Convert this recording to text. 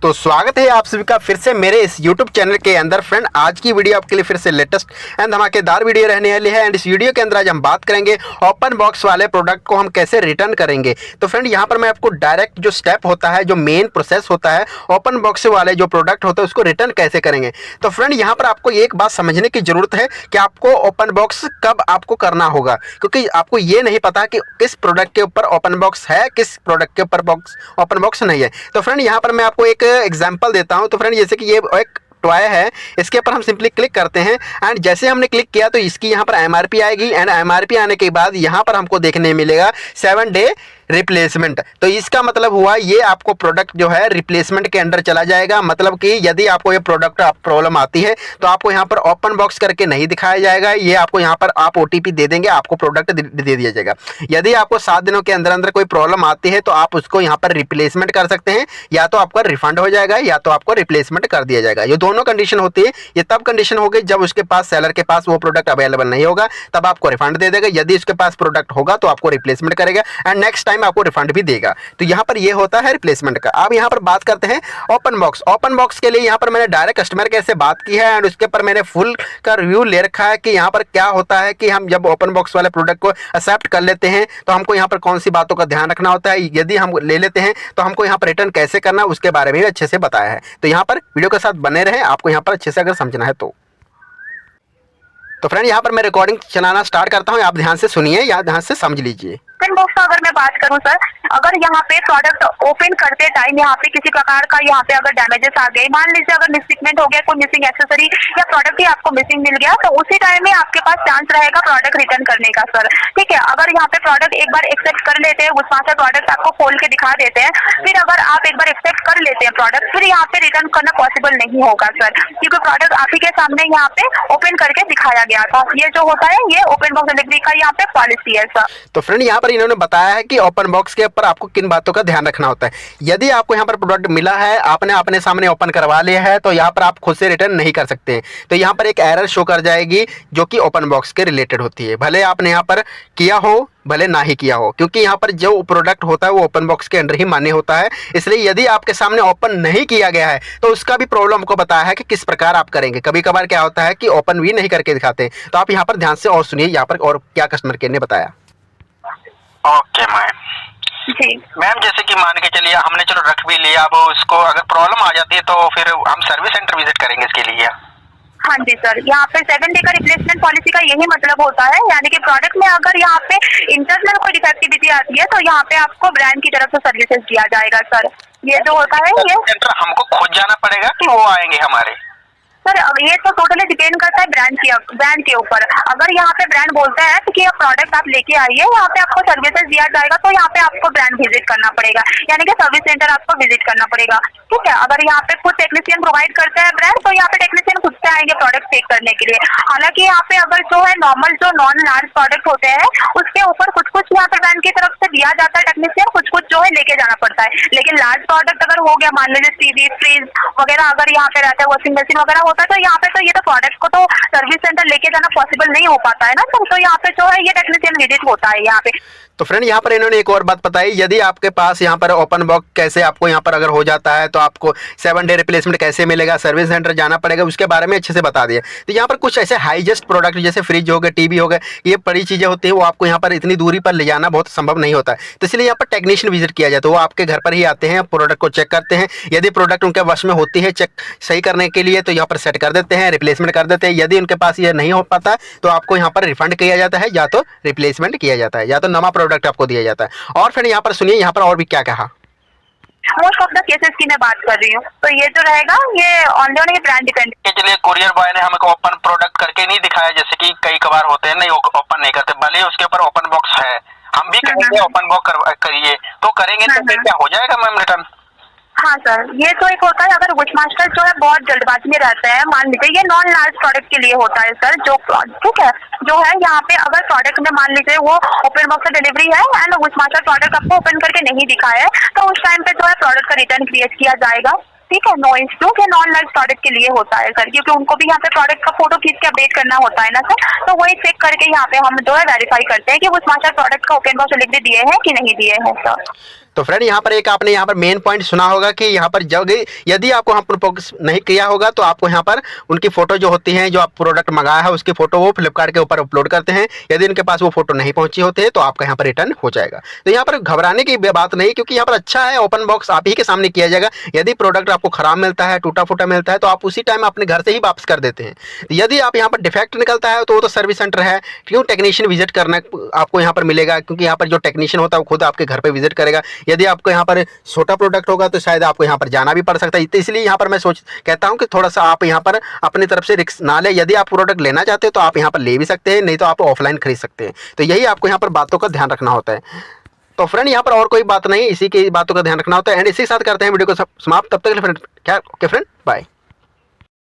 तो स्वागत है आप सभी का फिर से मेरे इस YouTube चैनल के अंदर। फ्रेंड, आज की वीडियो आपके लिए फिर से लेटेस्ट एंड धमाकेदार वीडियो रहने वाली है। एंड इस वीडियो के अंदर आज हम बात करेंगे ओपन बॉक्स वाले प्रोडक्ट को हम कैसे रिटर्न करेंगे। तो फ्रेंड, यहाँ पर मैं आपको डायरेक्ट जो स्टेप होता है, जो मेन प्रोसेस होता है ओपन बॉक्स वाले जो प्रोडक्ट होते हैं उसको रिटर्न कैसे करेंगे। तो फ्रेंड, यहाँ पर आपको एक बात समझने की जरूरत है कि आपको ओपन बॉक्स कब आपको करना होगा, क्योंकि आपको ये नहीं पता कि किस प्रोडक्ट के ऊपर ओपन बॉक्स है, किस प्रोडक्ट के ऊपर ओपन बॉक्स नहीं है। तो फ्रेंड, यहाँ पर मैं आपको एक एग्जांपल देता हूं। तो फ्रेंड, जैसे कि ये एक टॉय है, इसके ऊपर हम सिंपली क्लिक करते हैं एंड जैसे हमने क्लिक किया तो इसकी यहाँ पर एमआरपी आएगी एंड एमआरपी आने के बाद यहाँ पर हमको देखने मिलेगा 7 डे रिप्लेसमेंट। तो इसका मतलब हुआ ये आपको प्रोडक्ट जो है रिप्लेसमेंट के अंदर चला जाएगा। मतलब कि यदि आपको ये प्रोडक्ट प्रॉब्लम आती है तो आपको यहाँ पर ओपन बॉक्स करके नहीं दिखाया जाएगा, ये आपको यहाँ पर आप ओटीपी दे देंगे, आपको प्रोडक्ट दे दिया जाएगा। यदि आपको 7 दिनों के अंदर अंदर कोई प्रॉब्लम आती है तो आप उसको यहाँ पर रिप्लेसमेंट कर सकते हैं, या तो आपका रिफंड हो जाएगा या तो आपको रिप्लेसमेंट कर दिया जाएगा। ये दोनों कंडीशन होती है। ये तब कंडीशन होगी जब उसके पास, सेलर के पास वो प्रोडक्ट अवेलेबल नहीं होगा, तब आपको रिफंड दे देगा। यदि उसके पास प्रोडक्ट होगा तो आपको रिप्लेसमेंट करेगा एंड नेक्स्ट टाइम आपको रिफंड भी देगा। तो यहाँ पर ये होता है रिप्लेसमेंट का। अब यहाँ पर बात करते हैं ओपन बॉक्स। ओपन बॉक्स के लिए यहाँ पर मैंने डायरेक्ट कस्टमर केयर से बात की है एंड उसके ऊपर मैंने फुल का रिव्यू ले रखा है कि यहाँ पर क्या होता है कि हम जब ओपन बॉक्स वाले प्रोडक्ट को एक्सेप्ट कर लेते हैं तो हमको यहाँ पर कौन सी बातों का ध्यान रखना होता है, यदि हम ले लेते हैं तो हमको यहाँ पर रिटर्न कैसे करना है उसके बारे में भी अच्छे से बताया है। तो यहाँ पर वीडियो के साथ बने रहें, आपको यहाँ पर अच्छे से अगर समझना है तो फ्रेंड, यहाँ पर मैं रिकॉर्डिंग चलाना स्टार्ट करता हूँ, आप ध्यान से सुनिए या ध्यान से समझ लीजिए। ओपन बॉक्स का अगर मैं बात करूं सर, अगर यहाँ पे प्रोडक्ट ओपन करते टाइम यहाँ पे किसी प्रकार का यहाँ पे अगर डैमेजेस आ गए, मान लीजिए अगर मिसशिपमेंट हो गया, कोई मिसिंग एक्सेसरी या प्रोडक्ट ही आपको मिसिंग मिल गया, तो उसी टाइम में आपके पास चांस रहेगा प्रोडक्ट रिटर्न करने का सर। ठीक है, अगर यहाँ पे प्रोडक्ट एक बार एक्सेप्ट कर लेते हैं, उसमें से प्रोडक्ट आपको खोल के दिखा देते हैं, फिर अगर आप एक बार एक्सेप्ट कर लेते हैं प्रोडक्ट, फिर यहाँ पे रिटर्न करना पॉसिबल नहीं होगा सर, क्योंकि प्रोडक्ट आप ही के सामने यहाँ पे ओपन करके दिखाया गया था। ये जो होता है ये ओपन बॉक्स डिलीवरी का यहाँ पे पॉलिसी है सर। तो फ्रेंड, यहाँ पर इन्होंने बताया है कि ओपन बॉक्स के ऊपर आपको किन बातों का ध्यान रखना होता है। यदि आपको यहाँ पर प्रोडक्ट मिला है, आपने अपने सामने ओपन करवा लिया है, तो यहाँ पर आप खुद से रिटर्न नहीं कर सकते हैं। तो यहाँ पर एक एरर शो कर जाएगी जो कि ओपन बॉक्स के रिलेटेड होती है, भले आपने यहाँ पर किया हो भले ना ही किया हो, क्योंकि यहाँ पर जो प्रोडक्ट होता है वो ओपन बॉक्स के अंदर ही मान्य होता है। इसलिए यदि आपके सामने ओपन नहीं किया गया है तो उसका भी प्रॉब्लम को बताया है कि किस प्रकार आप करेंगे। कभी कभार क्या होता है कि ओपन भी नहीं करके दिखाते हैं, तो आप यहाँ पर ध्यान से और सुनिए यहाँ पर और क्या कस्टमर केयर ने बताया। ओके मैम, जैसे कि मान के चलिए हमने चलो रख भी लिया, अब उसको अगर प्रॉब्लम आ जाती है तो फिर हम सर्विस सेंटर विजिट करेंगे इसके लिए। हाँ जी सर, यहाँ पे 7 डे का रिप्लेसमेंट पॉलिसी का यही मतलब होता है, यानी कि प्रोडक्ट में अगर यहाँ पे इंटरनल कोई डिफेक्टिविटी आती है तो यहाँ पे आपको ब्रांड की तरफ से सर्विसेज दिया जाएगा सर। ये जो होता है ये सेंटर हमको खुद जाना पड़ेगा कि वो आएंगे हमारे? सर ये तो टोटली डिपेंड करता है ब्रांड के ऊपर। अगर यहाँ पे ब्रांड बोलता है कि ये प्रोडक्ट आप लेके आइए, यहाँ पे आपको सर्विसेज दिया जाएगा, तो यहाँ पे आपको ब्रांड विजिट करना पड़ेगा, यानी कि सर्विस सेंटर आपको विजिट करना पड़ेगा। ठीक है, अगर यहाँ पे खुद टेक्नीशियन प्रोवाइड करता है ब्रांड, तो यहाँ पे टेक्नीशियन खुद से आएंगे प्रोडक्ट चेक करने के लिए। हालांकि यहाँ पे अगर जो है नॉर्मल जो नॉन लार्ज प्रोडक्ट होते हैं उसके ऊपर कुछ कुछ यहाँ पे ब्रांड की तरफ से दिया जाता है टेक्नीशियन, कुछ कुछ जो है लेके जाना पड़ता है। लेकिन लार्ज प्रोडक्ट अगर हो गया, मान लीजिए टीवी, फ्रिज वगैरह अगर यहाँ पे रहता है, वॉशिंग मशीन वगैरह होता है, तो यहाँ पे तो ये तो प्रोडक्ट को तो सर्विस सेंटर लेके जाना पॉसिबल नहीं हो पाता है ना सर, तो यहाँ पे जो है ये टेक्नीशियन विजिट होता है यहाँ पे। तो फ्रेंड, यहाँ पर इन्होंने एक और बात बताई, यदि आपके पास यहाँ पर ओपन बॉक्स कैसे आपको यहाँ पर अगर हो जाता है तो आपको 7 डे रिप्लेसमेंट कैसे मिलेगा, सर्विस सेंटर जाना पड़ेगा, उसके बारे में अच्छे से बता दिया। तो यहाँ पर कुछ ऐसे हाईजेस्ट प्रोडक्ट जैसे फ्रिज हो गए, टीवी हो गए, ये बड़ी चीज़ें होती हैं, वो आपको यहाँ पर इतनी दूरी पर ले जाना बहुत संभव नहीं होता है। तो इसलिए यहाँ पर टेक्नीशियन विजिट किया जाता है, वो आपके घर पर ही आते हैं, प्रोडक्ट को चेक करते हैं। यदि प्रोडक्ट उनके वश में होती है चेक सही करने के लिए तो यहाँ पर सेट कर देते हैं, रिप्लेसमेंट कर देते हैं। यदि उनके पास ये नहीं हो पाता तो आपको यहाँ पर रिफंड किया जाता है, या तो रिप्लेसमेंट किया जाता है, या तो नवा प्रोडक्ट आपको दिया जाता है। और फिर यहाँ पर सुनिए यहाँ पर और भी क्या कहा। मोस्ट ऑफ द केसेस की मैं बात कर रही हूँ, तो ये जो रहेगा ये ऑन ब्रांड डिपेंड। चलिए कुरियर बॉय ने हमको ओपन प्रोडक्ट करके नहीं दिखाया, जैसे कि कई कबार होते हैं नहीं ओपन नहीं करते, भले उसके ऊपर ओपन बॉक्स है, हम भी कहेंगे ओपन बॉक्स करिए तो करेंगे, तो फिर क्या हो जाएगा मैम रिटर्न? हाँ सर, ये तो एक होता है अगर विशमास्टर जो है बहुत जल्दबाजी में रहता है, मान लीजिए ये नॉन लार्ज प्रोडक्ट के लिए होता है सर, जो ठीक है जो है यहाँ पे अगर प्रोडक्ट में मान लीजिए वो ओपन बॉक्स डिलीवरी है एंड विशमास्टर प्रोडक्ट आपको ओपन करके नहीं दिखाया है, तो उस टाइम पे जो है प्रोडक्ट का रिटर्न क्रिएट किया जाएगा। ठीक है, नो इश्यू, ये नॉन लार्ज प्रोडक्ट के लिए होता है सर, क्योंकि उनको भी यहाँ पे प्रोडक्ट का फोटो खींच के अपडेट करना होता है ना सर, तो वही चेक करके यहाँ पे हम जो है वेरीफाई करते हैं कि विशमास्टर प्रोडक्ट का ओपन बॉक्स डिलीवरी दिए हैं कि नहीं दिए हैं सर। तो फ्रेंड यहाँ पर एक आपने यहाँ पर मेन पॉइंट सुना होगा कि यहाँ पर जब यदि आपको यहाँ पर फोकस नहीं किया होगा तो आपको यहाँ पर उनकी फोटो जो होती है, जो आप प्रोडक्ट मंगाया है उसकी फोटो वो फ्लिपकार्ट के ऊपर अपलोड करते हैं। यदि उनके पास वो फोटो नहीं पहुंची होती है तो आपका यहाँ पर रिटर्न हो जाएगा। तो यहाँ पर घबराने की बात नहीं, क्योंकि यहाँ पर अच्छा है, ओपन बॉक्स आप ही के सामने किया जाएगा। यदि प्रोडक्ट आपको खराब मिलता है, टूटा फूटा मिलता है, तो आप उसी टाइम अपने घर से ही वापस कर देते हैं। यदि आप यहाँ पर डिफेक्ट निकलता है तो वो तो सर्विस सेंटर है, क्यों टेक्नीशियन विजिट करना आपको यहाँ पर मिलेगा, क्योंकि यहाँ पर जो टेक्नीशियन होता है वो खुद आपके घर पे विजिट करेगा। यदि आपको यहाँ पर छोटा प्रोडक्ट होगा तो शायद आपको यहाँ पर जाना भी पड़ सकता है। तो इसलिए यहाँ पर मैं कहता हूँ कि थोड़ा सा आप यहाँ पर अपनी तरफ से रिस्क ना ले। यदि आप प्रोडक्ट लेना चाहते हो तो आप यहाँ पर ले भी सकते हैं, नहीं तो आप ऑफलाइन खरीद सकते हैं। तो यही आपको यहाँ पर बातों का ध्यान रखना होता है। तो फ्रेंड यहाँ पर और कोई बात नहीं, इसी की बातों का ध्यान रखना होता है। एंड इसी के साथ करते हैं वीडियो को समाप्त। तब तक के लिए फ्रेंड क्या ओके फ्रेंड बाय।